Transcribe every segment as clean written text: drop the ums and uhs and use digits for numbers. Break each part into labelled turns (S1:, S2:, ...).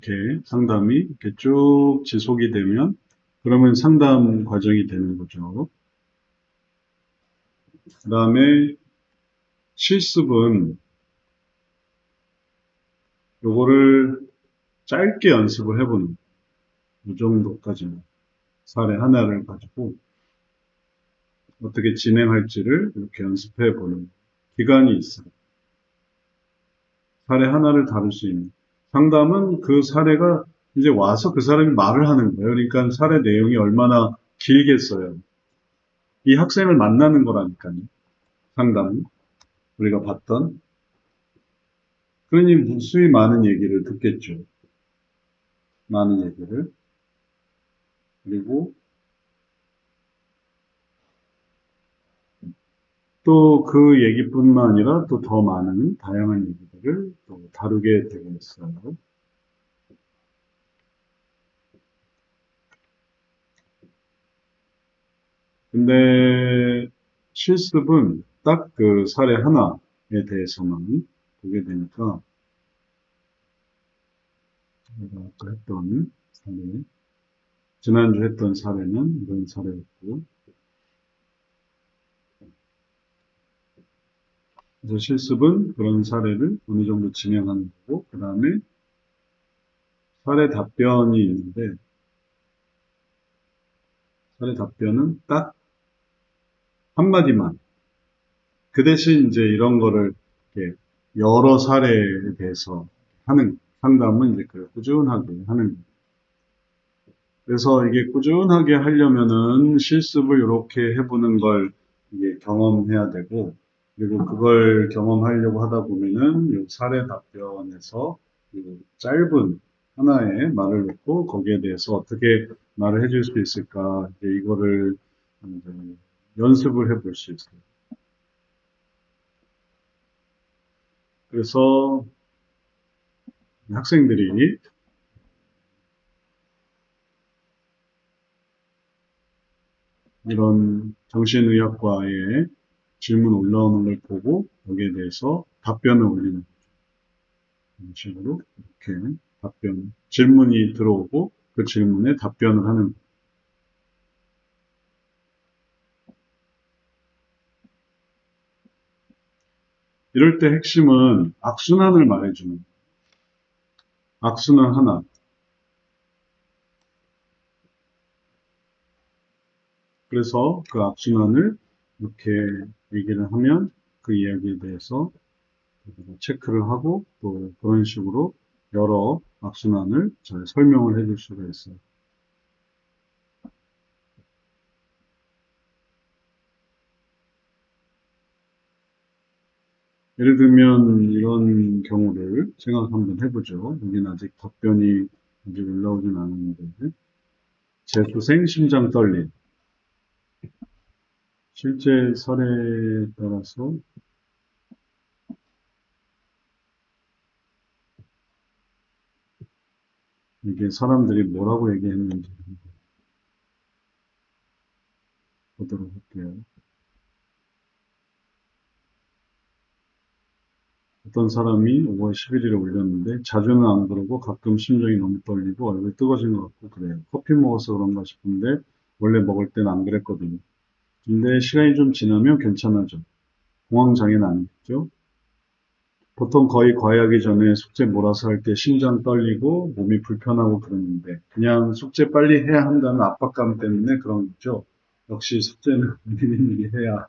S1: 이렇게 상담이 이렇게 쭉 지속이 되면 그러면 상담 과정이 되는 거죠. 그 다음에 실습은 요거를 짧게 연습을 해보는 이 정도까지는 사례 하나를 가지고 어떻게 진행할지를 이렇게 연습해 보는 기간이 있어요. 사례 하나를 다룰 수 있는. 상담은 그 사례가 이제 와서 그 사람이 말을 하는 거예요. 그러니까 사례 내용이 얼마나 길겠어요. 이 학생을 만나는 거라니까요. 상담은. 우리가 봤던. 그러니 무수히 많은 얘기를 듣겠죠. 많은 얘기를. 그리고 또 그 얘기뿐만 아니라 또 더 많은 다양한 얘기들을 또 다루게 되겠어요. 근데 실습은 딱 그 사례 하나에 대해서만 보게 되니까 제가 아까 했던 사례, 지난주 했던 사례는 이런 사례였고, 그래서 실습은 그런 사례를 어느 정도 진행하는 거고, 그 다음에 사례 답변이 있는데, 사례 답변은 딱 한마디만. 그 대신 이제 이런 거를 이렇게 여러 사례에 대해서 하는 상담은 이제 그 꾸준하게 하는. 그래서 이게 꾸준하게 하려면은 실습을 이렇게 해보는 걸 이게 경험해야 되고, 그리고 그걸 경험하려고 하다 보면은 이 사례 답변에서 이 짧은 하나의 말을 놓고 거기에 대해서 어떻게 말을 해줄 수 있을까, 이제 이거를 이제 연습을 해볼 수 있어요. 그래서 학생들이 이런 정신의학과에 질문 올라오는 걸 보고 여기에 대해서 답변을 올리는 이런 식으로 이렇게 답변, 질문이 들어오고 그 질문에 답변을 하는. 이럴 때 핵심은 악순환을 말해주는. 악순환 하나. 그래서 그 악순환을 이렇게 얘기를 하면 그 이야기에 대해서 체크를 하고 또 그런 식으로 여러 악순환을 잘 설명을 해줄 수가 있어요. 예를 들면 이런 경우를 생각 한번 해보죠. 여기는 아직 답변이 아직 올라오진 않았는데 재수생 심장 떨림. 실제 사례에 따라서 이게 사람들이 뭐라고 얘기했는지 보도록 할게요. 어떤 사람이 5월 11일에 올렸는데 자주는 안 그러고 가끔 심장이 너무 떨리고 얼굴이 뜨거워진 것 같고 그래요. 커피 먹어서 그런가 싶은데 원래 먹을 때는 안 그랬거든요. 근데 시간이 좀 지나면 괜찮아져. 공황장애는 아니겠죠? 보통 거의 과외하기 전에 숙제 몰아서 할 때 심장 떨리고 몸이 불편하고 그러는데 그냥 숙제 빨리 해야 한다는 압박감 때문에 그런 거죠. 역시 숙제는 미리미리 해야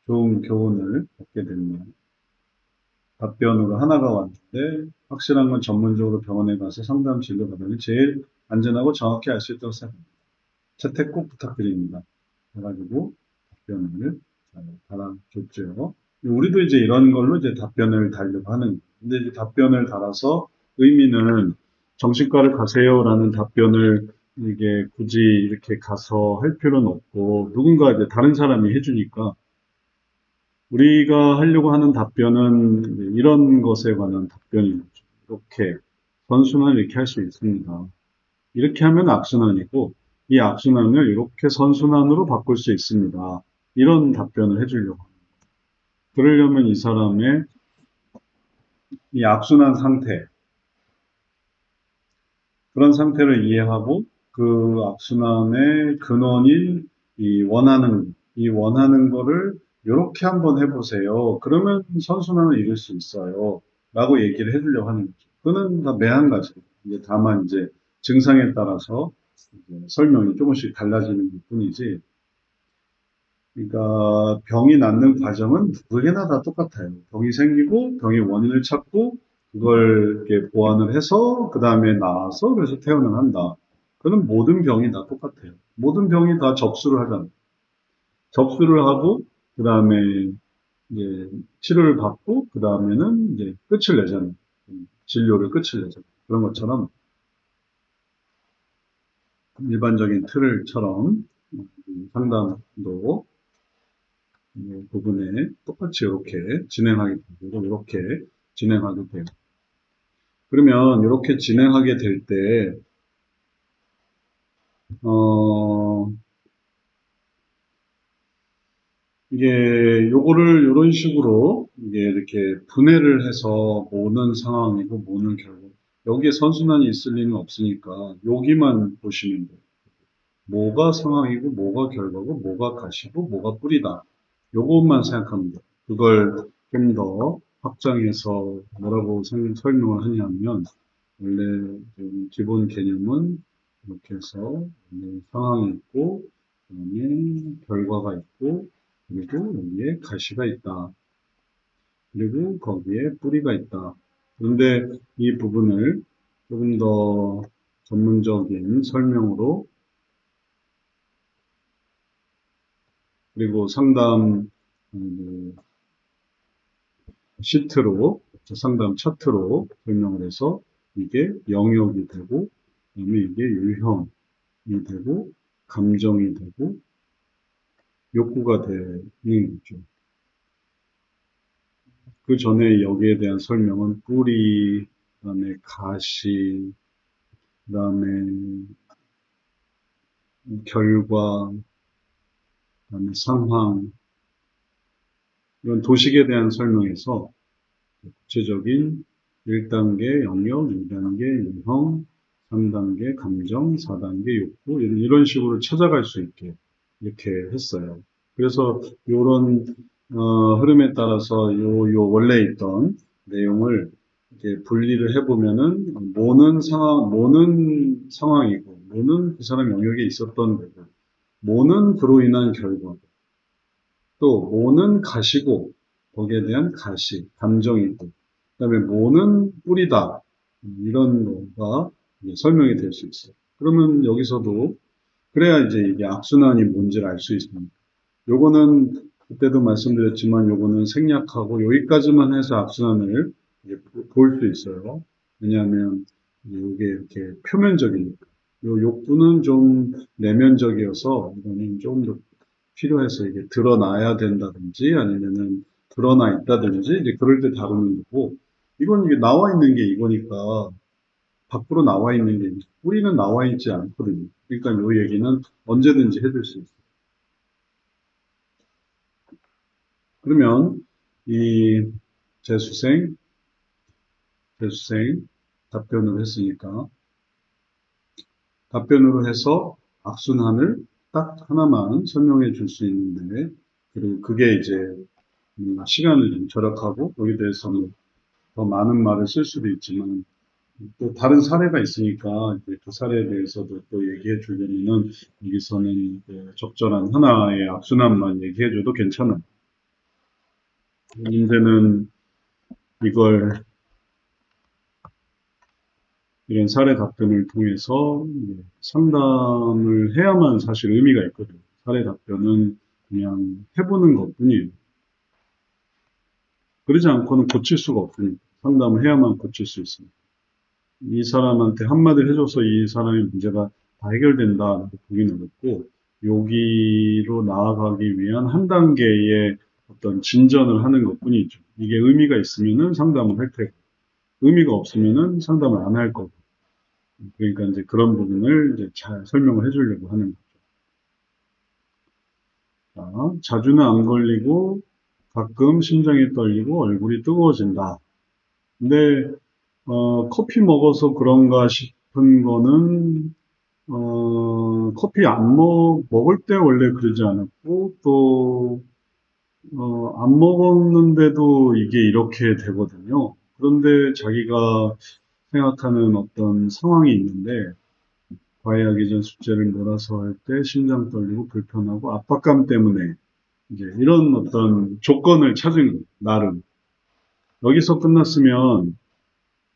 S1: 좋은 교훈을 얻게 됐네요. 답변으로 하나가 왔는데 확실한 건 전문적으로 병원에 가서 상담 진료 받으면 제일 안전하고 정확히 알 수 있다고 생각합니다. 채택 꼭 부탁드립니다. 해가지고 답변을 잘 달아줬죠. 우리도 이제 이런 걸로 이제 답변을 달려고 하는. 근데 이제 답변을 달아서 의미는 정신과를 가세요라는 답변을 이게 굳이 이렇게 가서 할 필요는 없고 누군가 이제 다른 사람이 해주니까 우리가 하려고 하는 답변은 이런 것에 관한 답변인 거죠. 이렇게 선순환 이렇게 할 수 있습니다. 이렇게 하면 악순환이고 이 악순환을 이렇게 선순환으로 바꿀 수 있습니다. 이런 답변을 해주려고 합니다. 그러려면 이 사람의 이 악순환 상태, 그런 상태를 이해하고 그 악순환의 근원인 이 원하는 거를 이렇게 한번 해보세요. 그러면 선순환을 이룰 수 있어요. 라고 얘기를 해주려고 하는 거죠. 그거는 다 매한 가지. 이제 다만 이제 증상에 따라서 이제 설명이 조금씩 달라지는 것 뿐이지. 그러니까 병이 낫는 과정은 누구에게나 다 똑같아요. 병이 생기고 병의 원인을 찾고 그걸 이렇게 보완을 해서 그 다음에 나아서 그래서 퇴원을 한다. 그는 모든 병이 다 똑같아요. 모든 병이 다 접수를 하잖아요. 접수를 하고 그 다음에 이제 치료를 받고 그 다음에는 이제 끝을 내잖아요. 진료를 끝을 내잖아요. 그런 것처럼 일반적인 틀을처럼 상담도 부분에 똑같이 이렇게 진행하게 되고 이렇게 진행하게 돼요. 그러면 이렇게 진행하게 될 때, 어, 이게 요거를 이런 식으로 이게 이렇게 분해를 해서 모는 상황이고 모는 결국 여기에 선순환이 있을 리는 없으니까 여기만 보시면 돼요. 뭐가 상황이고 뭐가 결과고 뭐가 가시고 뭐가 뿌리다. 요것만 생각하면 돼요. 그걸 좀 더 확장해서 뭐라고 설명을 하냐면 원래 기본 개념은 이렇게 해서 상황이 있고 그다음에 결과가 있고 그리고 여기에 가시가 있다. 그리고 거기에 뿌리가 있다. 그런데 이 부분을 조금 더 전문적인 설명으로 그리고 상담 시트로 상담 차트로 설명을 해서 이게 영역이 되고 그다음에 이게 유형이 되고 감정이 되고 욕구가 되는 거죠. 그 전에 여기에 대한 설명은 뿌리, 그다음에 가시, 그다음에 결과, 그다음에 상황 이런 도식에 대한 설명에서 구체적인 1단계 영역, 2단계 유형, 3단계 감정, 4단계 욕구 이런 식으로 찾아갈 수 있게 이렇게 했어요. 그래서 이런 흐름에 따라서 요 원래 있던 내용을 이렇게 분리를 해보면은 뭐는 상황이고 뭐는 그 사람 영역에 있었던 거고 뭐는 그로 인한 결과 또 뭐는 가시고 거기에 대한 가시 감정이 있고 그다음에 뭐는 뿌리다 이런 거가 설명이 될 수 있어요. 그러면 여기서도 그래야 이제 이게 악순환이 뭔지를 알 수 있습니다. 요거는 그때도 말씀드렸지만 요거는 생략하고 여기까지만 해서 악순환을 볼 수 있어요. 왜냐하면 이게 이렇게 표면적이니까. 요 욕구는 좀 내면적이어서 이거는 조금 더 필요해서 이게 드러나야 된다든지 아니면은 드러나 있다든지 이제 그럴 때 다루는 거고 이건 이게 나와 있는 게 이거니까 밖으로 나와 있는 게 뿌리는 나와 있지 않거든요. 그러니까 요 얘기는 언제든지 해줄 수 있어요. 그러면 이 재수생, 재수생 답변을 했으니까 답변으로 해서 악순환을 딱 하나만 설명해 줄 수 있는데 그리고 그게 이제 시간을 좀 절약하고 거기에 대해서는 더 많은 말을 쓸 수도 있지만 또 다른 사례가 있으니까 이제 그 사례에 대해서도 또 얘기해 주려면은 여기서는 적절한 하나의 악순환만 얘기해 줘도 괜찮아요. 문제는 이걸 이런 사례 답변을 통해서 상담을 해야만 사실 의미가 있거든요. 사례 답변은 그냥 해보는 것뿐이에요. 그러지 않고는 고칠 수가 없으니까 상담을 해야만 고칠 수 있습니다. 이 사람한테 한마디 해줘서 이 사람의 문제가 다 해결된다라고 보기는 어렵고 여기로 나아가기 위한 한 단계의 어떤 진전을 하는 것뿐이죠. 이게 의미가 있으면은 상담을 할 테고 의미가 없으면은 상담을 안 할 거고 그러니까 이제 그런 부분을 이제 잘 설명을 해주려고 하는 거죠. 자, 자주는 안 걸리고 가끔 심장이 떨리고 얼굴이 뜨거워진다. 근데 커피 먹어서 그런가 싶은 거는, 커피 먹을 때 원래 그러지 않았고, 또, 안 먹었는데도 이게 이렇게 되거든요. 그런데 자기가 생각하는 어떤 상황이 있는데, 과외하기 전 숙제를 몰아서 할 때 심장 떨리고 불편하고 압박감 때문에 이제 이런 어떤 조건을 찾은 거예요, 나름. 여기서 끝났으면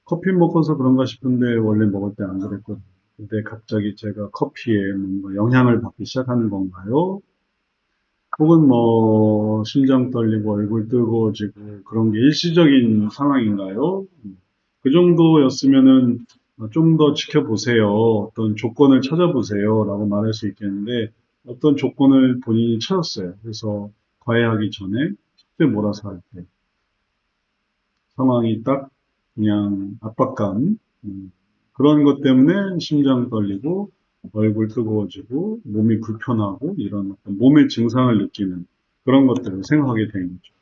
S1: 커피 먹어서 그런가 싶은데 원래 먹을 때 안 그랬거든요. 근데 갑자기 제가 커피에 뭔가 영향을 받기 시작하는 건가요? 혹은 뭐 심장 떨리고 얼굴 뜨거워지고 그런 게 일시적인 상황인가요? 그 정도였으면은 좀 더 지켜보세요. 어떤 조건을 찾아보세요. 라고 말할 수 있겠는데 어떤 조건을 본인이 찾았어요. 그래서 과외하기 전에 숙제 몰아서 할 때 상황이 딱 그냥 압박감 그런 것 때문에 심장 떨리고 얼굴 뜨거워지고 몸이 불편하고 이런 어떤 몸의 증상을 느끼는 그런 것들을 생각하게 되는 거죠.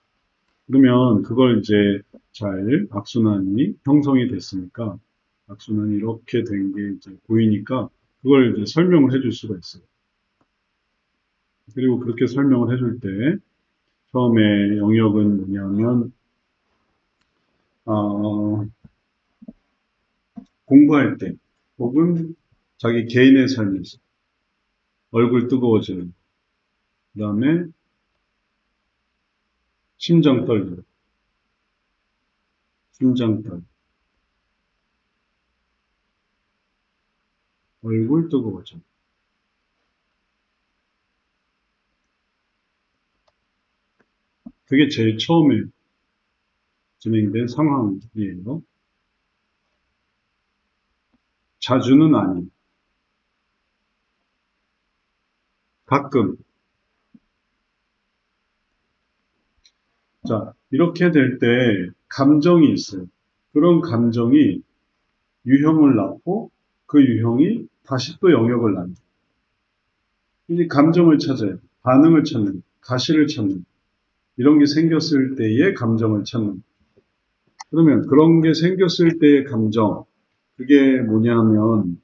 S1: 그러면 그걸 이제 잘 악순환이 형성이 됐으니까 악순환이 이렇게 된 게 이제 보이니까 그걸 이제 설명을 해줄 수가 있어요. 그리고 그렇게 설명을 해줄 때 처음에 영역은 뭐냐면 어, 공부할 때 혹은 자기 개인의 삶에서 얼굴 뜨거워지는 그 다음에 심장 떨리고 심장 떨 얼굴 뜨거워져 그게 제일 처음에 진행된 상황이에요. 자주는 아닌 가끔 자 이렇게 될 때 감정이 있어요. 그런 감정이 유형을 낳고 그 유형이 다시 또 영역을 낳는 이 감정을 찾아요. 반응을 찾는 가시를 찾는 이런 게 생겼을 때의 감정을 찾는 그러면 그런 게 생겼을 때의 감정 그게 뭐냐면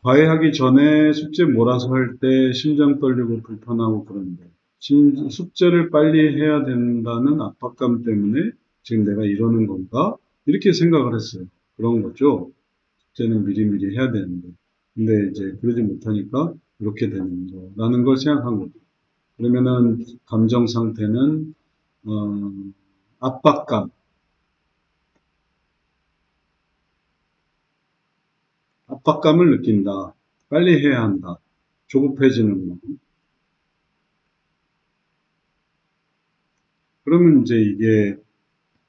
S1: 과외하기 전에 숙제 몰아서 할 때 심장 떨리고 불편하고 그런데 숙제를 빨리 해야 된다는 압박감 때문에 지금 내가 이러는 건가? 이렇게 생각을 했어요. 그런 거죠. 숙제는 미리미리 해야 되는데. 근데 이제 그러지 못하니까 이렇게 되는 거라는 걸 생각한 거죠. 그러면은 감정 상태는 어, 압박감, 압박감을 느낀다. 빨리 해야 한다. 조급해지는 거. 그러면 이제 이게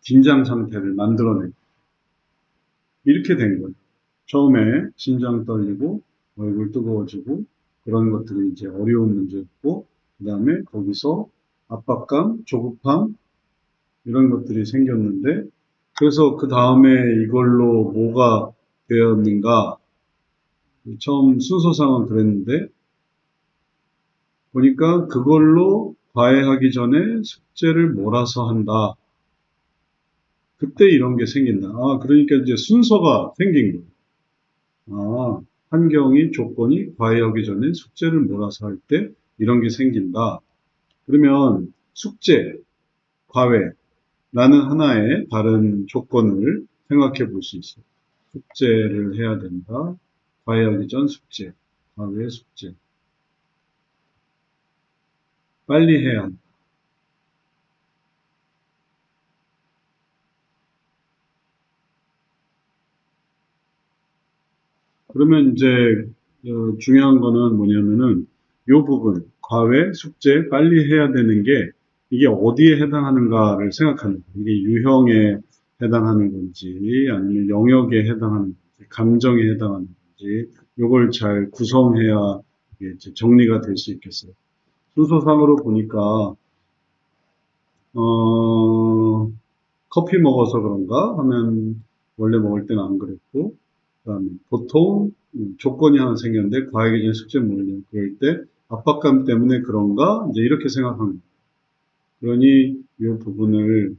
S1: 긴장 상태를 만들어내고 이렇게 된 거예요. 처음에 심장 떨리고 얼굴 뜨거워지고 그런 것들이 이제 어려운 문제였고 그 다음에 거기서 압박감, 조급함 이런 것들이 생겼는데 그래서 그 다음에 이걸로 뭐가 되었는가 처음 순서상은 그랬는데 보니까 그걸로 과외하기 전에 숙제를 몰아서 한다. 그때 이런 게 생긴다. 아, 그러니까 이제 순서가 생긴 거예요. 아, 환경이 조건이 과외하기 전에 숙제를 몰아서 할 때 이런 게 생긴다. 그러면 숙제, 과외라는 하나의 다른 조건을 생각해 볼 수 있어요. 숙제를 해야 된다. 과외하기 전 숙제, 과외 숙제. 빨리 해야 한다. 그러면 이제 중요한 거는 뭐냐면은 이 부분, 과외, 숙제, 빨리 해야 되는 게 이게 어디에 해당하는가를 생각하는 거예요. 이게 유형에 해당하는 건지 아니면 영역에 해당하는 건지 감정에 해당하는 건지 이걸 잘 구성해야 이게 이제 정리가 될 수 있겠어요. 순서상으로 보니까 어, 커피 먹어서 그런가 하면 원래 먹을 때는 안 그랬고 그다음에 보통 조건이 하나 생겼는데 과외 기준 숙제 모르냐 그럴 때 압박감 때문에 그런가 이제 이렇게 생각합니다. 그러니 이 부분을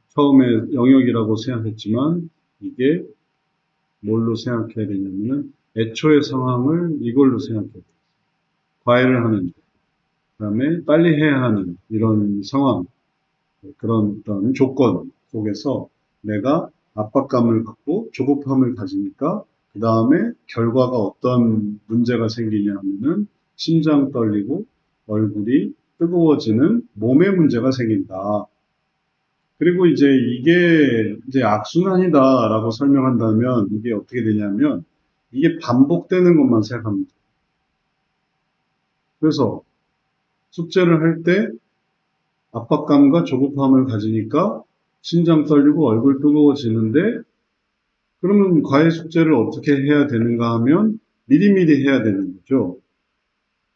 S1: 처음에 영역이라고 생각했지만 이게 뭘로 생각해야 되냐면은 애초의 상황을 이걸로 생각해야 돼요. 과외를 하는, 그다음에 빨리 해야 하는 이런 상황, 그런 어떤 조건 속에서 내가 압박감을 갖고 조급함을 가지니까 그 다음에 결과가 어떤 문제가 생기냐 하면은 심장 떨리고 얼굴이 뜨거워지는 몸의 문제가 생긴다. 그리고 이제 이게 이제 악순환이다라고 설명한다면 이게 어떻게 되냐면 이게 반복되는 것만 생각합니다. 그래서 숙제를 할 때 압박감과 조급함을 가지니까 심장 떨리고 얼굴 뜨거워지는데 그러면 과외 숙제를 어떻게 해야 되는가 하면 미리미리 해야 되는 거죠.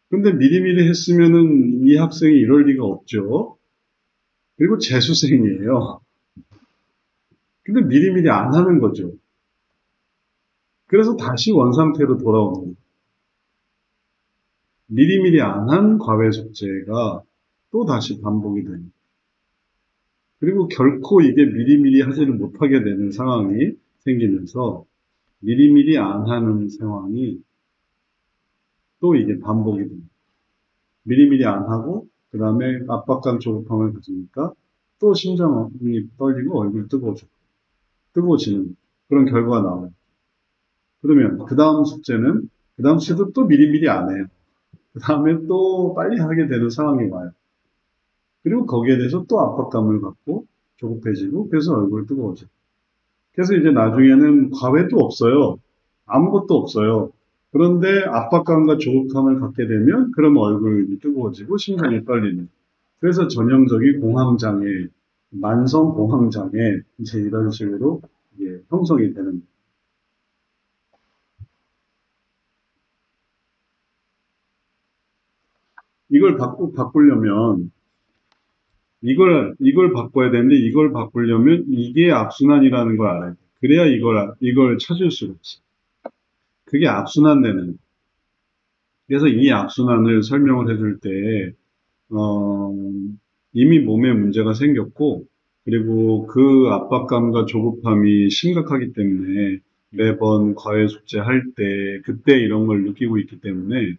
S1: 근데 미리미리 했으면은 이 학생이 이럴 리가 없죠. 그리고 재수생이에요. 근데 미리미리 안 하는 거죠. 그래서 다시 원상태로 돌아오는 거예요. 미리미리 안 한 과외 숙제가 또 다시 반복이 됩니다. 그리고 결코 이게 미리미리 하지를 못하게 되는 상황이 생기면서 미리미리 안 하는 상황이 또 이게 반복이 됩니다. 미리미리 안 하고 그 다음에 압박감 조급함을 가지니까 또 심장이 떨리고 얼굴이 뜨거워지는 그런 결과가 나와요. 그러면 그 다음 숙제도 또 미리미리 안 해요. 그 다음에 또 빨리 하게 되는 상황이 와요. 그리고 거기에 대해서 또 압박감을 갖고 조급해지고 그래서 얼굴이 뜨거워져요. 그래서 이제 나중에는 과외도 없어요. 아무것도 없어요. 그런데 압박감과 조급함을 갖게 되면 그럼 얼굴이 뜨거워지고 심장이 떨리는. 그래서 전형적인 공황장애, 만성 공황장애 이제 이런 식으로 이게 형성이 되는. 이걸 바꾸려면 이걸 바꿔야 되는데 이걸 바꾸려면 이게 악순환이라는 걸 알아야 돼. 그래야 이걸 찾을 수가 있어. 그게 악순환되는. 그래서 이 악순환을 설명을 해줄 때 어, 이미 몸에 문제가 생겼고, 그리고 그 압박감과 조급함이 심각하기 때문에 매번 과외 숙제 할 때, 그때 이런 걸 느끼고 있기 때문에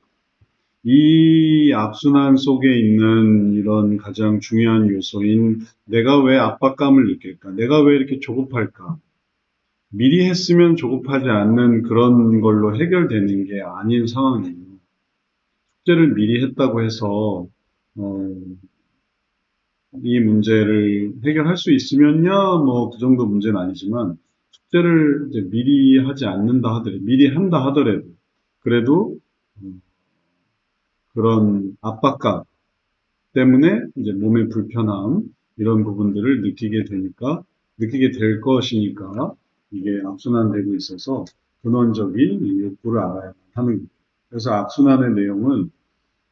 S1: 이 악순환 속에 있는 이런 가장 중요한 요소인 내가 왜 압박감을 느낄까? 내가 왜 이렇게 조급할까? 미리 했으면 조급하지 않는 그런 걸로 해결되는 게 아닌 상황이에요. 숙제를 미리 했다고 해서 어, 이 문제를 해결할 수 있으면야, 뭐, 그 정도 문제는 아니지만, 숙제를 이제 미리 하지 않는다 하더라도, 미리 한다 하더라도, 그래도, 그런 압박감 때문에 이제 몸의 불편함, 이런 부분들을 느끼게 될 것이니까, 이게 악순환되고 있어서, 근원적인 이 욕구를 알아야 하는 거죠. 그래서 악순환의 내용은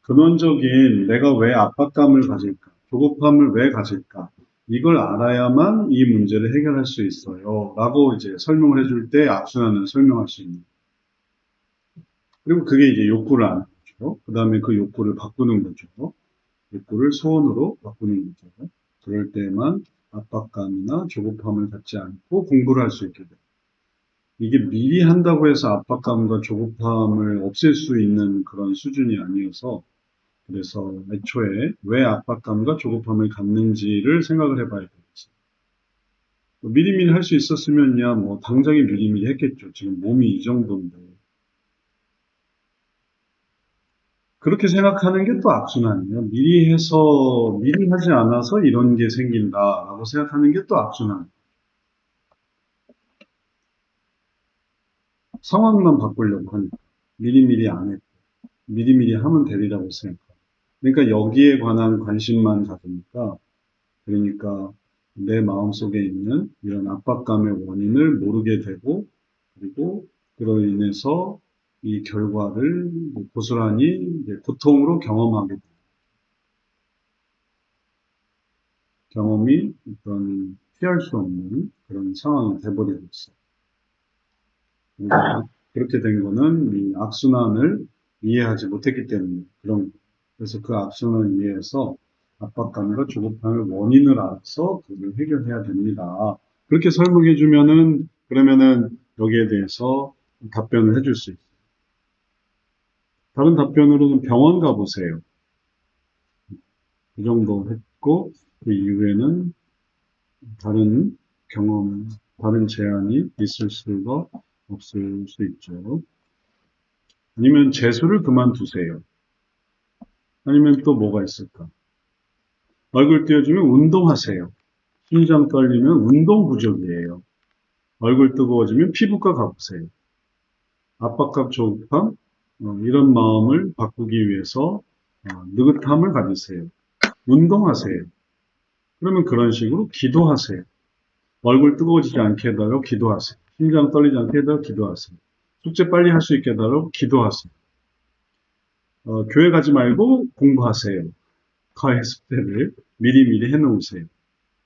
S1: 근원적인 내가 왜 압박감을 가질까? 조급함을 왜 가질까? 이걸 알아야만 이 문제를 해결할 수 있어요. 라고 이제 설명을 해줄 때 악순환을 설명할 수 있는. 그리고 그게 이제 욕구를 아는 거죠. 그 다음에 그 욕구를 바꾸는 거죠. 욕구를 소원으로 바꾸는 거죠. 그럴 때만 압박감이나 조급함을 갖지 않고 공부를 할 수 있게 돼요. 이게 미리 한다고 해서 압박감과 조급함을 없앨 수 있는 그런 수준이 아니어서 그래서 애초에 왜 압박감과 조급함을 갖는지를 생각을 해봐야 되겠지. 미리미리 할 수 있었으면야 뭐 당장에 미리미리 했겠죠. 지금 몸이 이 정도인데. 그렇게 생각하는 게 또 악순환이에요. 미리 하지 않아서 이런 게 생긴다라고 생각하는 게 또 악순환. 상황만 바꾸려고 하니까. 미리미리 안 했고, 미리미리 하면 되리라고 생각하고. 그러니까 여기에 관한 관심만 가지니까 그러니까 내 마음속에 있는 이런 압박감의 원인을 모르게 되고 그리고 그로 인해서 이 결과를 고스란히 이제 고통으로 경험하게 되는 경험이 어떤 피할 수 없는 그런 상황이 돼버리고 있어요. 그러니까 그렇게 된 거는 이 악순환을 이해하지 못했기 때문에 그런 거예요. 그래서 그 악순환을 이해해서 압박감과 조급함의 원인을 알아서 그걸 해결해야 됩니다. 그렇게 설명해 주면은 그러면은 여기에 대해서 답변을 해줄 수 있어요. 다른 답변으로는 병원 가보세요. 그 정도 했고, 그 이후에는 다른 경험, 다른 제안이 있을 수가 없을 수 있죠. 아니면 재수를 그만두세요. 아니면 또 뭐가 있을까? 얼굴 띄어주면 운동하세요. 심장 떨리면 운동 부족이에요. 얼굴 뜨거워지면 피부과 가보세요. 압박감, 조급함, 이런 마음을 바꾸기 위해서 느긋함을 가지세요. 운동하세요. 그러면 그런 식으로 기도하세요. 얼굴 뜨거워지지 않게 해달라고 기도하세요. 심장 떨리지 않게 해달라고 기도하세요. 숙제 빨리 할 수 있게 해달라고 기도하세요. 교회 가지 말고 공부하세요. 과외 숙제를 미리미리 해놓으세요.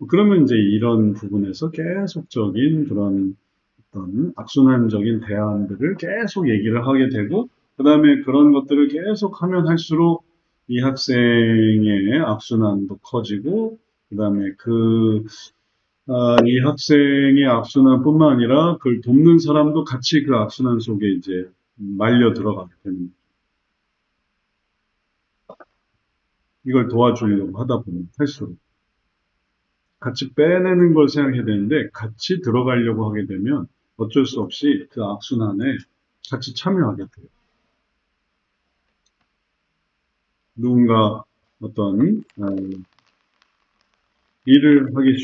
S1: 그러면 이제 이런 부분에서 계속적인 그런 어떤 악순환적인 대안들을 계속 얘기를 하게 되고, 그 다음에 그런 것들을 계속 하면 할수록 이 학생의 악순환도 커지고, 그 다음에 이 학생의 악순환뿐만 아니라 그걸 돕는 사람도 같이 그 악순환 속에 이제 말려 들어가게 되는 거예요. 이걸 도와주려고 하다 보면 할수록. 같이 빼내는 걸 생각해야 되는데 같이 들어가려고 하게 되면 어쩔 수 없이 그 악순환에 같이 참여하게 돼요. 누군가 어떤 일을 하기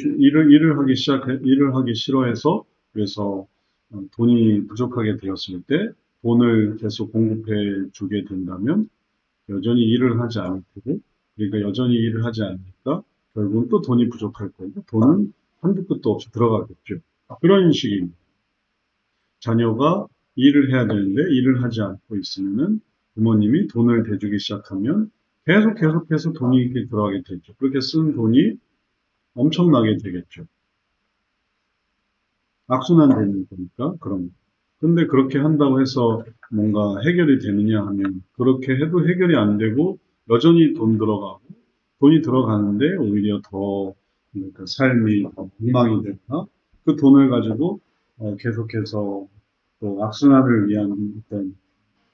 S1: 싫어해서 그래서 돈이 부족하게 되었을 때 돈을 계속 공급해 주게 된다면 여전히 일을 하지 않을 테고, 그러니까 여전히 일을 하지 않으니까 결국은 또 돈이 부족할 거고 돈은 한두 끝도 없이 들어가겠죠. 그런 식입니다. 자녀가 일을 해야 되는데 일을 하지 않고 있으면은 부모님이 돈을 대주기 시작하면 계속해서 돈이 이렇게 들어가게 되죠. 그렇게 쓴 돈이 엄청나게 되겠죠. 악순환 되는 거니까 그런 거. 근데 그렇게 한다고 해서 뭔가 해결이 되느냐 하면 그렇게 해도 해결이 안 되고 여전히 돈 들어가고 돈이 들어가는데 오히려 더 그러니까 삶이 엉망이 되거나 그 돈을 가지고 계속해서 또 악순환을 위한 어떤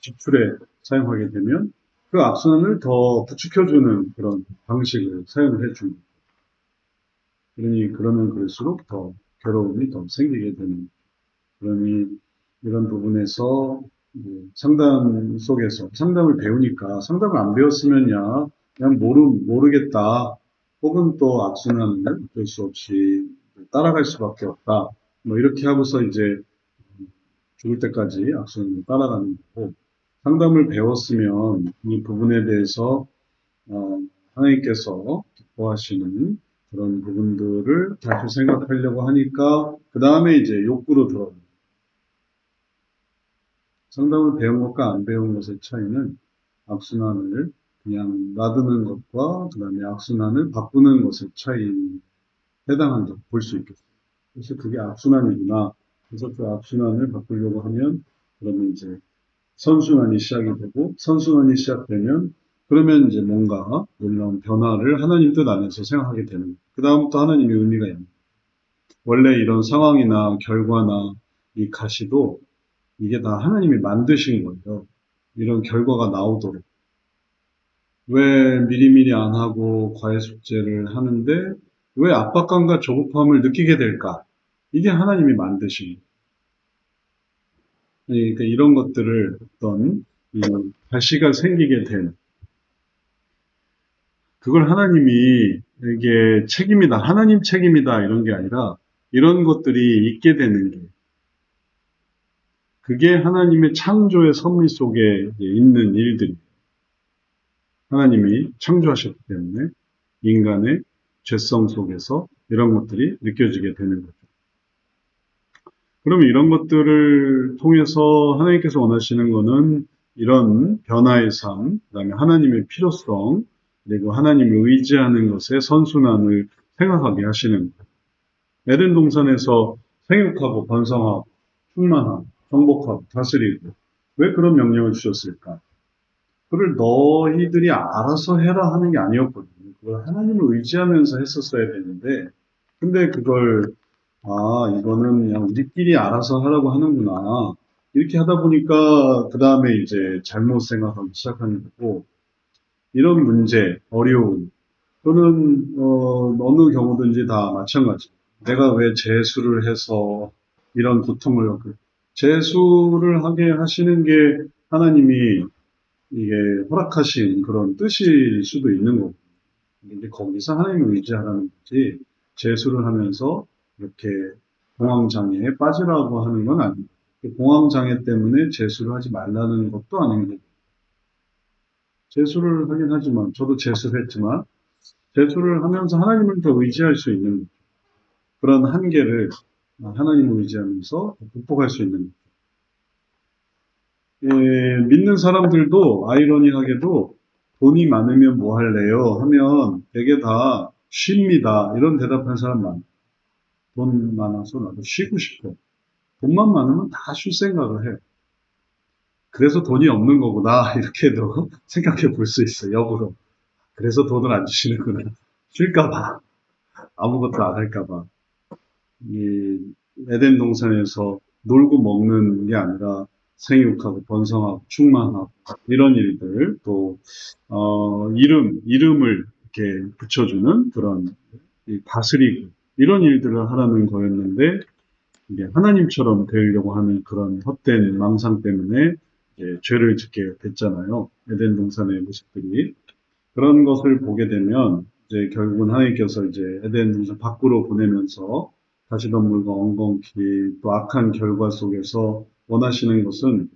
S1: 지출에 사용하게 되면 그 악순환을 더 부추겨주는 그런 방식을 사용을 해줍니다. 그러면 그럴수록 더 괴로움이 더 생기게 되는. 그러니 이런 부분에서 상담 속에서 상담을 배우니까 상담을 안 배웠으면야 그냥 모르겠다. 혹은 또 악순환을 어쩔 수 없이 따라갈 수밖에 없다. 뭐 이렇게 하고서 이제 죽을 때까지 악순환을 따라가는 거고, 상담을 배웠으면 이 부분에 대해서 하나님께서 기뻐하시는 그런 부분들을 다시 생각하려고 하니까 그 다음에 이제 욕구로 들어갑니다. 상담을 배운 것과 안 배운 것의 차이는 악순환을 그냥 놔두는 것과 그 다음에 악순환을 바꾸는 것의 차이에 해당한다고 볼 수 있겠습니다. 그래서 그게 악순환이구나. 그래서 그 악순환을 바꾸려고 하면 그러면 이제 선순환이 시작이 되고 선순환이 시작되면 그러면 이제 뭔가 놀라운 변화를 하나님 뜻 안에서 생각하게 되는 거예요. 그 다음부터 하나님의 의미가 있는 거예요. 원래 이런 상황이나 결과나 이 가시도 이게 다 하나님이 만드신 거예요. 이런 결과가 나오도록. 왜 미리미리 안 하고 과외 숙제를 하는데 왜 압박감과 조급함을 느끼게 될까? 이게 하나님이 만드신 거예요. 그러니까 이런 것들을 어떤 가시가 생기게 된 그걸 하나님이 이게 책임이다, 하나님 책임이다 이런 게 아니라 이런 것들이 있게 되는 게 그게 하나님의 창조의 섭리 속에 있는 일들이 하나님이 창조하셨기 때문에 인간의 죄성 속에서 이런 것들이 느껴지게 되는 거죠. 그러면 이런 것들을 통해서 하나님께서 원하시는 것은 이런 변화의 삶, 그다음에 하나님의 필요성, 그리고 하나님을 의지하는 것의 선순환을 생각하게 하시는 거예요. 에덴 동산에서 생육하고 번성하고 충만하고 정복하고 다스리고 왜 그런 명령을 주셨을까? 그걸 너희들이 알아서 해라 하는 게 아니었거든요. 그걸 하나님을 의지하면서 했었어야 되는데 근데 그걸 아, 이거는 그냥 우리끼리 알아서 하라고 하는구나. 이렇게 하다 보니까 그 다음에 이제 잘못 생각하기 시작하는 거고, 이런 문제, 어려움, 또는 어느 경우든지 다 마찬가지. 내가 왜 재수를 해서 이런 고통을 겪을? 재수를 하게 하시는 게 하나님이 이게 허락하신 그런 뜻일 수도 있는 거고. 근데 거기서 하나님을 의지하라는 거지. 재수를 하면서 이렇게 공황장애에 빠지라고 하는 건 아니고, 공황장애 때문에 재수를 하지 말라는 것도 아닌 거고. 재수를 하긴 하지만, 저도 재수를 했지만, 재수를 하면서 하나님을 더 의지할 수 있는 그런 한계를 하나님을 의지하면서 극복할 수 있는. 예, 믿는 사람들도 아이러니하게도 돈이 많으면 뭐 할래요? 하면 되게 다 쉽니다. 이런 대답하는 사람 많아요. 돈 많아서 나도 쉬고 싶어. 돈만 많으면 다 쉴 생각을 해요. 그래서 돈이 없는 거구나. 이렇게도 생각해 볼 수 있어요. 역으로. 그래서 돈을 안 주시는구나. 쉴까 봐. 아무것도 안 할까 봐. 이 에덴 동산에서 놀고 먹는 게 아니라 생육하고 번성하고 충만하고 이런 일들 또 이름을 이렇게 붙여주는 그런 다스리고 이런 일들을 하라는 거였는데 이게 하나님처럼 되려고 하는 그런 헛된 망상 때문에 이제 죄를 짓게 됐잖아요. 에덴 동산의 모습들이 그런 것을 보게 되면 이제 결국은 하나님께서 이제 에덴 동산 밖으로 보내면서 가시덤불과 엉겅퀴 또 악한 결과 속에서 원하시는 것은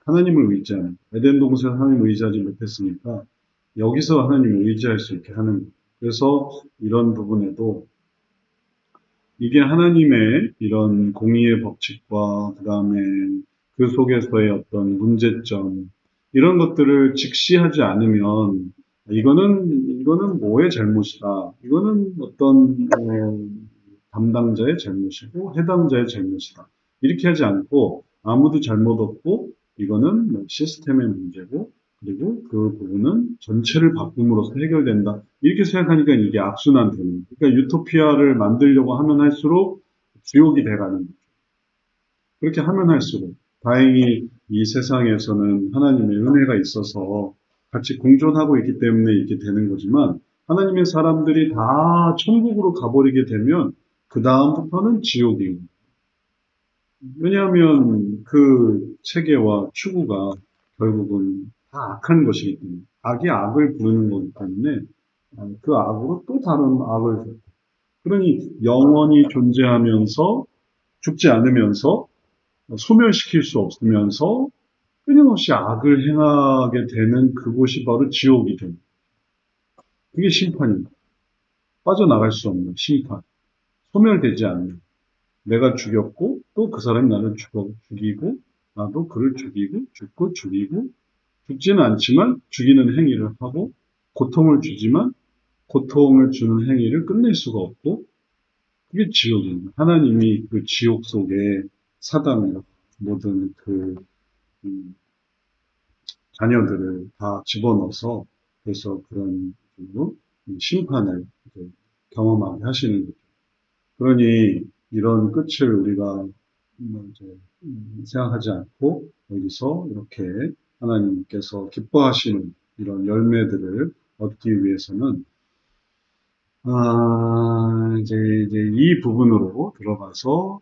S1: 하나님을 의지하는 에덴 동산 하나님을 의지하지 못했으니까 여기서 하나님을 의지할 수 있게 하는 거예요. 그래서 이런 부분에도 이게 하나님의 이런 공의의 법칙과 그다음에 그 속에서의 어떤 문제점 이런 것들을 직시하지 않으면 이거는 뭐의 잘못이다. 이거는 어떤 담당자의 잘못이고 해당자의 잘못이다. 이렇게 하지 않고 아무도 잘못 없고 이거는 뭐 시스템의 문제고 그리고 그 부분은 전체를 바꿈으로써 해결된다. 이렇게 생각하니까 이게 악순환되는. 그러니까 유토피아를 만들려고 하면 할수록 지옥이 돼가는 거죠. 그렇게 하면 할수록 다행히 이 세상에서는 하나님의 은혜가 있어서 같이 공존하고 있기 때문에 이렇게 되는 거지만 하나님의 사람들이 다 천국으로 가버리게 되면 그 다음부터는 지옥이에요. 왜냐하면 그 체계와 추구가 결국은 다 악한 것이기 때문에 악이 악을 부르는 거기 때문에 그 악으로 또 다른 악을 부르고 그러니 영원히 존재하면서 죽지 않으면서 소멸시킬 수 없으면서 끊임없이 악을 행하게 되는 그곳이 바로 지옥이 됩니다. 그게 심판입니다. 빠져나갈 수 없는 심판. 소멸되지 않는. 내가 죽였고 또 그 사람이 나를 죽이고 나도 그를 죽이고 죽고 죽이고 죽지는 않지만 죽이는 행위를 하고 고통을 주지만 고통을 주는 행위를 끝낼 수가 없고 그게 지옥입니다. 하나님이 그 지옥 속에 사단과 모든 그 음, 자녀들을 다 집어넣어서 그래서 그런 심판을 경험하게 하시는 거죠. 그러니 이런 끝을 우리가 이제 생각하지 않고 여기서 이렇게 하나님께서 기뻐하시는 이런 열매들을 얻기 위해서는 이제 이 부분으로 들어가서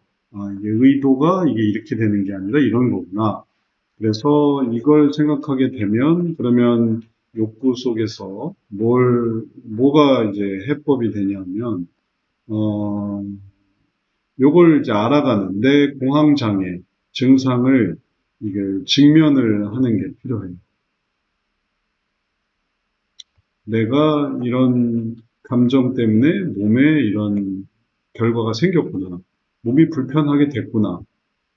S1: 이게 의도가 이게 이렇게 되는 게 아니라 이런 거구나. 그래서 이걸 생각하게 되면 그러면 욕구 속에서 뭐가 이제 해법이 되냐면 어, 요걸 이제 알아가는 내 공황장애 증상을 이게 직면을 하는 게 필요해요. 내가 이런 감정 때문에 몸에 이런 결과가 생겼구나. 몸이 불편하게 됐구나.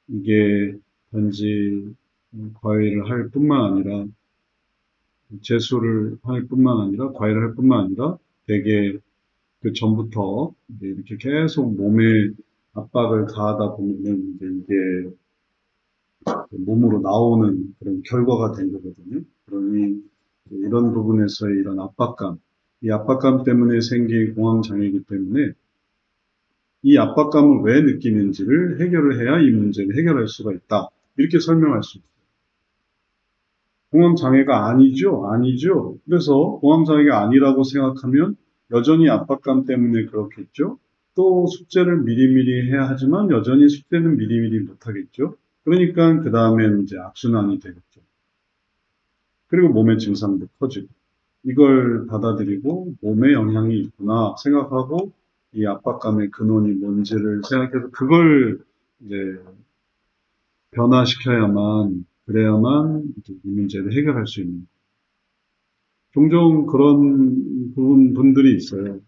S1: 이게 단지 과외를 할 뿐만 아니라 재수를 할 뿐만 아니라 과외를 할 뿐만 아니라 되게 그 전부터 이렇게 계속 몸에 압박을 가하다 보면 이제 이게 몸으로 나오는 그런 결과가 된 거거든요. 그러니 이런 부분에서의 이런 압박감, 이 압박감 때문에 생긴 공황장애이기 때문에 이 압박감을 왜 느끼는지를 해결을 해야 이 문제를 해결할 수가 있다. 이렇게 설명할 수 있어요. 공황장애가 아니죠? 아니죠. 그래서 공황장애가 아니라고 생각하면 여전히 압박감 때문에 그렇겠죠? 또 숙제를 미리미리 해야 하지만 여전히 숙제는 미리미리 못하겠죠? 그러니까 그 다음엔 이제 악순환이 되겠죠. 그리고 몸의 증상도 커지고. 이걸 받아들이고 몸에 영향이 있구나 생각하고 이 압박감의 근원이 뭔지를 생각해서 그걸 이제 변화시켜야만 그래야만 이제 이 문제를 해결할 수 있는. 종종 그런 분들이 있어요.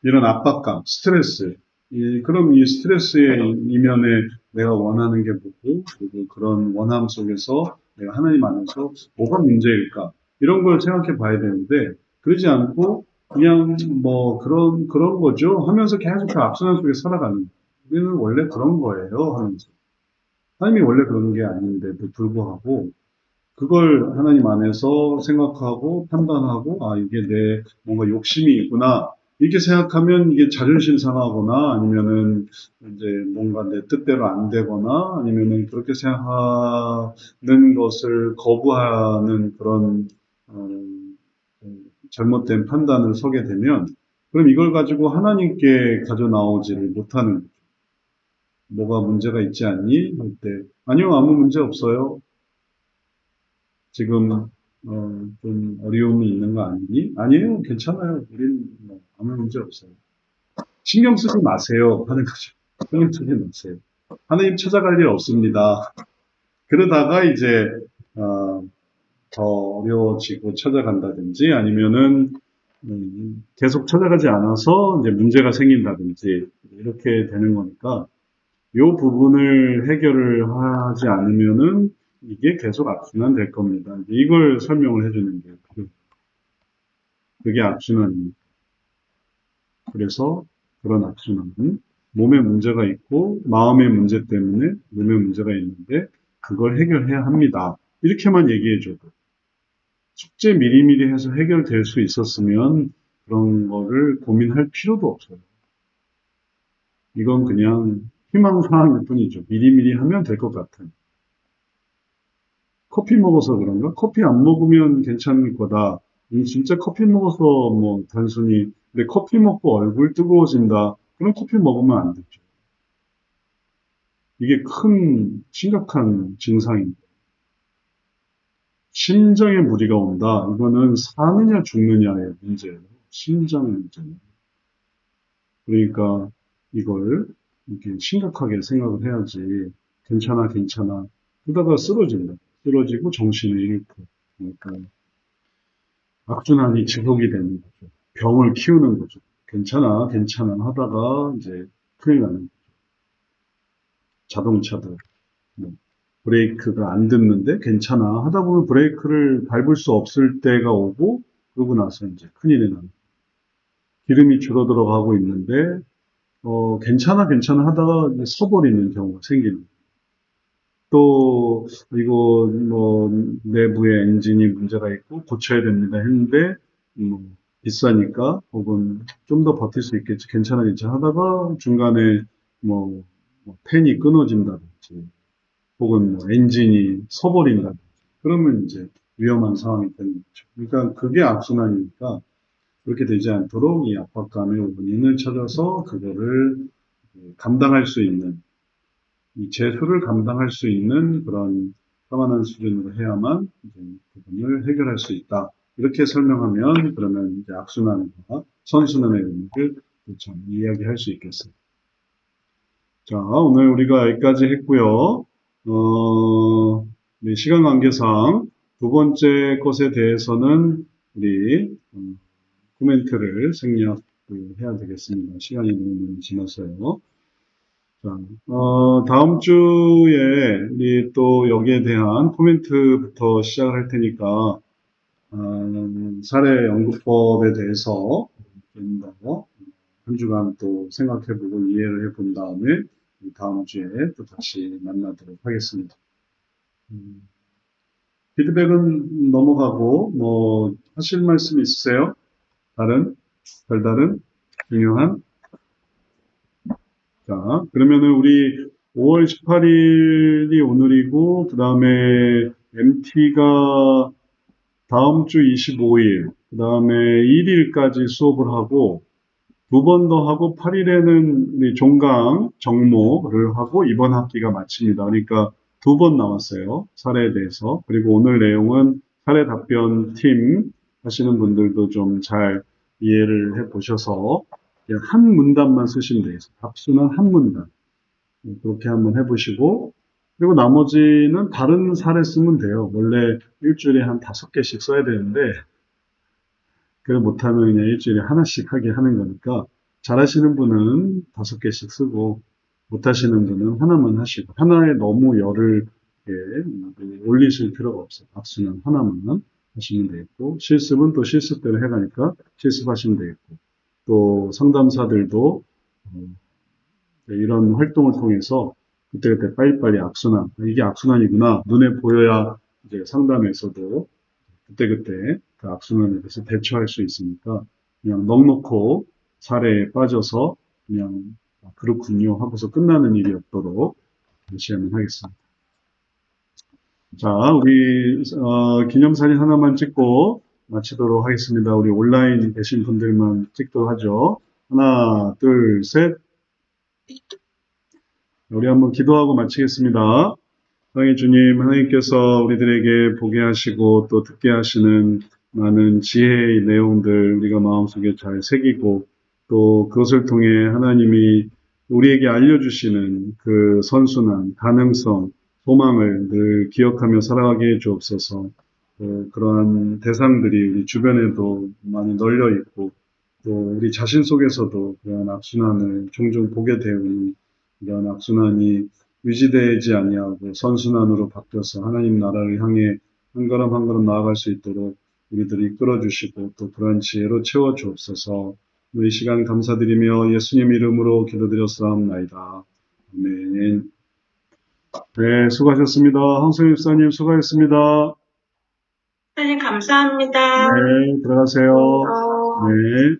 S1: 이런 압박감, 스트레스. 그럼 이 스트레스의 이면에 내가 원하는 게 뭐고, 그리고 그런 원함 속에서 내가 하나님 안에서 뭐가 문제일까? 이런 걸 생각해 봐야 되는데, 그러지 않고 그냥 뭐 그런 거죠 하면서 계속 그 악순환 속에 살아가는 거예요. 우리는 원래 그런 거예요 하면서. 하나님이 원래 그런 게 아닌데도 불구하고, 그걸 하나님 안에서 생각하고 판단하고, 아, 이게 내 뭔가 욕심이 있구나. 이렇게 생각하면 이게 자존심 상하거나 아니면은 이제 뭔가 내 뜻대로 안 되거나 아니면은 그렇게 생각하는 것을 거부하는 그런, 어, 잘못된 판단을 서게 되면 그럼 이걸 가지고 하나님께 가져 나오지를 못하는 거죠. 뭐가 문제가 있지 않니? 할 때, 아니요, 아무 문제 없어요. 지금 좀 어려움이 있는 거 아니니? 아니에요, 괜찮아요. 우린 뭐 아무 문제 없어요. 신경 쓰지 마세요 하는 거죠. 신경 쓰지 마세요. 하나님 찾아갈 일 없습니다. 그러다가 이제 어, 더 어려워지고 찾아간다든지 아니면은 계속 찾아가지 않아서 이제 문제가 생긴다든지 이렇게 되는 거니까 이 부분을 해결을 하지 않으면은 이게 계속 악순환 될 겁니다. 이걸 설명을 해주는 게 그게 악순환입니다. 그래서 그런 악순환은 몸에 문제가 있고 마음의 문제 때문에 몸에 문제가 있는데 그걸 해결해야 합니다. 이렇게만 얘기해줘도 숙제 미리미리 해서 해결될 수 있었으면 그런 거를 고민할 필요도 없어요. 이건 그냥 희망사항일 뿐이죠. 미리미리 하면 될 것 같아요. 커피 먹어서 그런가? 커피 안 먹으면 괜찮을 거다. 진짜 커피 먹어서 뭐 단순히 내 커피 먹고 얼굴 뜨거워진다. 그럼 커피 먹으면 안 되죠. 이게 큰 심각한 증상입니다. 심장에 무리가 온다. 이거는 사느냐 죽느냐의 문제예요. 심장 문제예요. 그러니까 이걸 이렇게 심각하게 생각을 해야지. 괜찮아, 괜찮아. 그러다가 쓰러진다. 쓰러지고 정신을 잃고. 그러니까 악순환이 지속이 되는 거죠. 병을 키우는 거죠. 괜찮아, 괜찮아 하다가 이제 큰일 나는 거죠. 자동차도 뭐 브레이크가 안 듣는데 괜찮아 하다 보면 브레이크를 밟을 수 없을 때가 오고 그러고 나서 이제 큰일이 나는 거죠. 기름이 줄어들어 가고 있는데 괜찮아, 괜찮아 하다가 이제 서버리는 경우가 생기는 거예요. 또 이거 뭐 내부에 엔진이 문제가 있고 고쳐야 됩니다 했는데 뭐 비싸니까 혹은 좀 더 버틸 수 있겠지 괜찮아 괜찮아 하다가 중간에 뭐, 뭐 팬이 끊어진다든지 혹은 뭐 엔진이 서버린다든지 그러면 이제 위험한 상황이 되는 거죠. 그러니까 그게 악순환이니까 그렇게 되지 않도록 이 압박감의 원인을 찾아서 그거를 감당할 수 있는 이 재수를 감당할 수 있는 그런 평안한 수준으로 해야만 이제 부분을 해결할 수 있다. 이렇게 설명하면 그러면 이제 악순환과 선순환의 의미를 좀 이야기할 수 있겠습니다. 자, 오늘 우리가 여기까지 했고요. 시간 관계상 두 번째 것에 대해서는 우리 코멘트를 생략해야 되겠습니다. 시간이 너무 지났어요. 자, 다음 주에 우리 또 여기에 대한 코멘트부터 시작을 할 테니까, 사례 연구법에 대해서 좀 더 한 주간 또 생각해보고 이해를 해본 다음에 다음 주에 또 다시 만나도록 하겠습니다. 음, 피드백은 넘어가고, 뭐, 하실 말씀 있으세요? 다른? 별다른 중요한. 자, 그러면은 우리 5월 18일이 오늘이고, 그 다음에 MT가 다음 주 25일, 그 다음에 1일까지 수업을 하고, 두 번 더 하고 8일에는 우리 종강 정모를 하고 이번 학기가 마칩니다. 그러니까 두 번 남았어요. 사례에 대해서. 그리고 오늘 내용은 사례 답변 팀 하시는 분들도 좀 잘 이해를 해 보셔서 그냥 한 문단만 쓰시면 되겠어요. 답수는 한 문단. 그렇게 한번 해보시고, 그리고 나머지는 다른 사례 쓰면 돼요. 원래 일주일에 한 5개씩 써야 되는데, 그걸 못하면 그냥 일주일에 하나씩 하게 하는 거니까, 잘하시는 분은 5개씩 쓰고, 못하시는 분은 하나만 하시고, 하나에 너무 열을 올리실 필요가 없어요. 악수는 하나만 하시면 되겠고, 실습은 또 실습대로 해가니까 실습하시면 되겠고, 또 상담사들도 이런 활동을 통해서 그때그때 빨리빨리 악순환, 이게 악순환이구나. 눈에 보여야 이제 상담에서도 그때그때 그 악순환에 대해서 대처할 수 있으니까 그냥 넋놓고 사례에 빠져서 그냥 그렇군요 하고서 끝나는 일이 없도록 시행을 하겠습니다. 자, 우리 기념사진 하나만 찍고 마치도록 하겠습니다. 우리 온라인 계신 분들만 찍도록 하죠. 하나, 둘, 셋. 우리 한번 기도하고 마치겠습니다. 사랑의 주님, 하나님께서 우리들에게 보게 하시고 또 듣게 하시는 많은 지혜의 내용들 우리가 마음속에 잘 새기고 또 그것을 통해 하나님이 우리에게 알려주시는 그 선순환, 가능성, 소망을 늘 기억하며 살아가게 해 주옵소서. 또 그러한 대상들이 우리 주변에도 많이 널려 있고 또 우리 자신 속에서도 그런 악순환을 종종 보게 되오니 이런 악순환이 유지되지 아니하고 선순환으로 바뀌어서 하나님 나라를 향해 한 걸음 한 걸음 나아갈 수 있도록 우리들이 이끌어 주시고 또 그런 지혜로 채워 주옵소서. 이 시간 감사드리며 예수님 이름으로 기도드렸사옵나이다. 아멘. 네, 수고하셨습니다. 황소희 집사님 수고하셨습니다.
S2: 선생님 감사합니다.
S1: 네, 들어가세요. 네.